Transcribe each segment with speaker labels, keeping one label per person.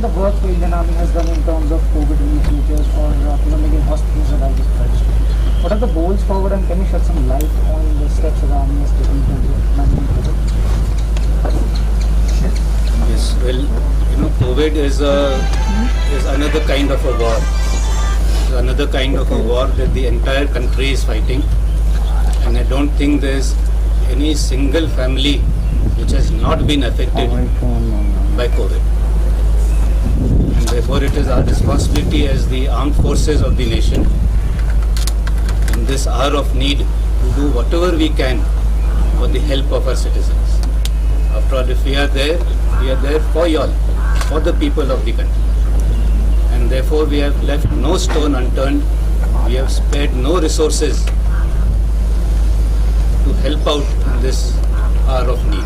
Speaker 1: the work the Indian Army has done in terms of COVID relief measures or making hospitals available? What are the goals forward, and can you shed some light on the steps the Army has taken in terms of managing COVID?
Speaker 2: Yes, well, COVID is another kind of a war. It's another kind of a war that the entire country is fighting, and I don't think there's any single family which has not been affected by COVID. And therefore it is our responsibility as the armed forces of the nation in this hour of need to do whatever we can for the help of our citizens. After all, if we are there for you all, for the people of the country. And therefore we have left no stone unturned, we have spared no resources to help out in this hour of need.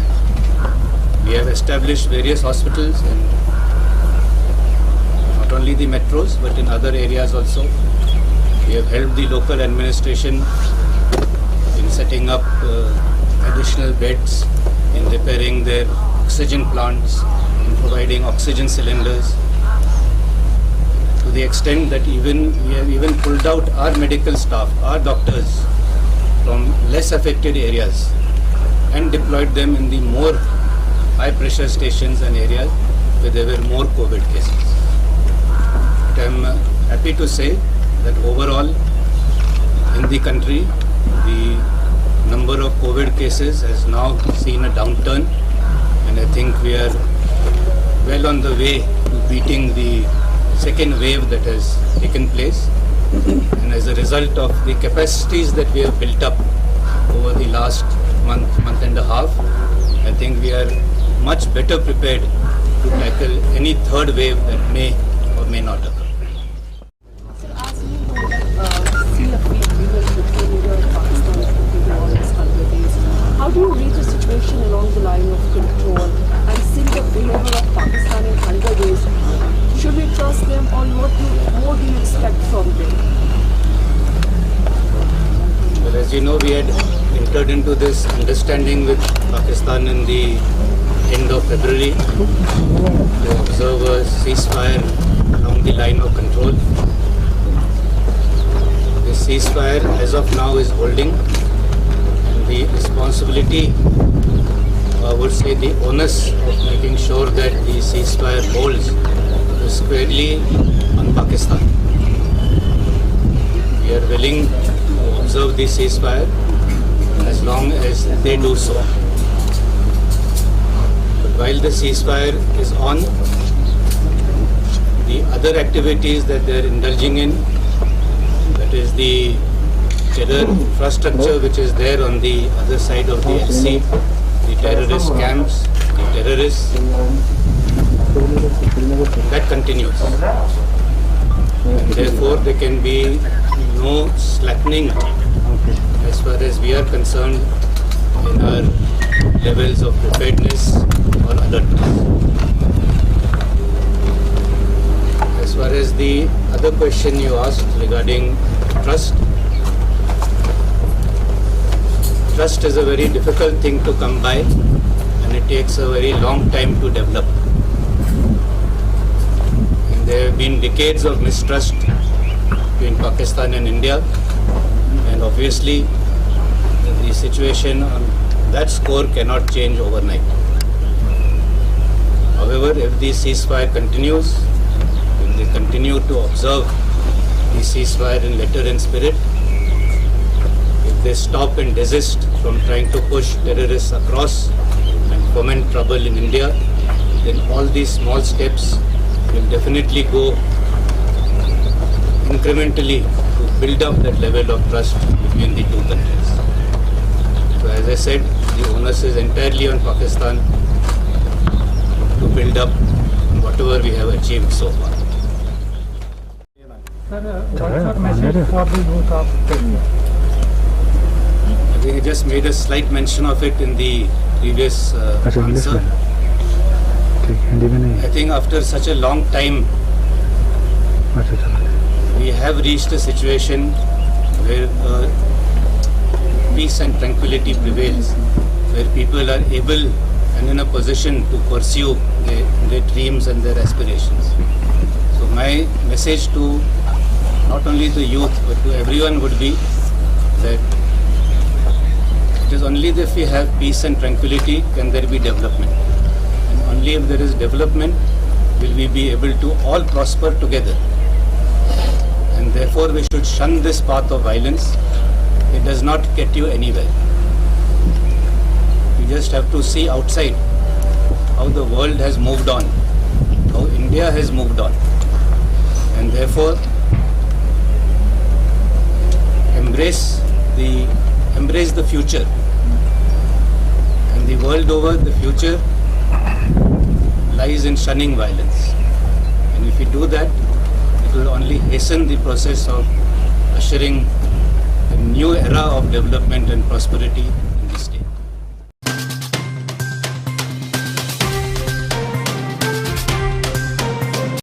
Speaker 2: We have established various hospitals in not only the metros but in other areas also. We have helped the local administration in setting up additional beds, in repairing their oxygen plants, in providing oxygen cylinders, to the extent that we have even pulled out our medical staff, our doctors from less affected areas and deployed them in the more high pressure stations and areas where there were more COVID cases. But I am happy to say that overall in the country the number of COVID cases has now seen a downturn, and I think we are well on the way to beating the second wave that has taken place. And as a result of the capacities that we have built up over the last month and a half, I think we are much better prepared to tackle any third wave that may or may not occur.
Speaker 3: Sir, as you see a free agreement between India and Pakistan for all these 100 days, how do you read the situation along the line of control and seeing the behavior of Pakistan in 100 days? Should we trust them, or what more do you expect from them?
Speaker 2: Well, as you know, we had entered into this understanding with Pakistan in the end of February to observe a ceasefire along the line of control. The ceasefire as of now is holding, and the responsibility, I would say the onus of making sure that the ceasefire holds is squarely on Pakistan. We are willing to observe the ceasefire as long as they do so. But while the ceasefire is on, the other activities that they are indulging in, that is the terror infrastructure which is there on the other side of the LC, the terrorist camps, the terrorists, that continues. And therefore there can be no slackening as far as we are concerned in our levels of preparedness or alertness. As far as the other question you asked regarding trust, trust is a very difficult thing to come by, and it takes a very long time to develop. And there have been decades of mistrust between Pakistan and India, and obviously the situation on that score cannot change overnight. However, if the ceasefire continues, if they continue to observe the ceasefire in letter and spirit, if they stop and desist from trying to push terrorists across and foment trouble in India, then all these small steps will definitely go incrementally to build up that level of trust between the two countries. So as I said, the onus is entirely on Pakistan to build up whatever we have achieved so far.
Speaker 1: Sir, what's your message for the youth of Kashmir?
Speaker 2: I just made a slight mention of it in the previous answer. I think after such a long time, we have reached a situation where peace and tranquility prevails, where people are able and in a position to pursue their dreams and their aspirations. So my message to not only the youth but to everyone would be that it is only if we have peace and tranquility can there be development. And only if there is development will we be able to all prosper together. And therefore we should shun this path of violence. It does not get you anywhere. You just have to see outside how the world has moved on, how India has moved on. And therefore embrace the future. And the world over, the future lies in shunning violence. And if we do that, it will only hasten the process of ushering a new era of development and prosperity in the state.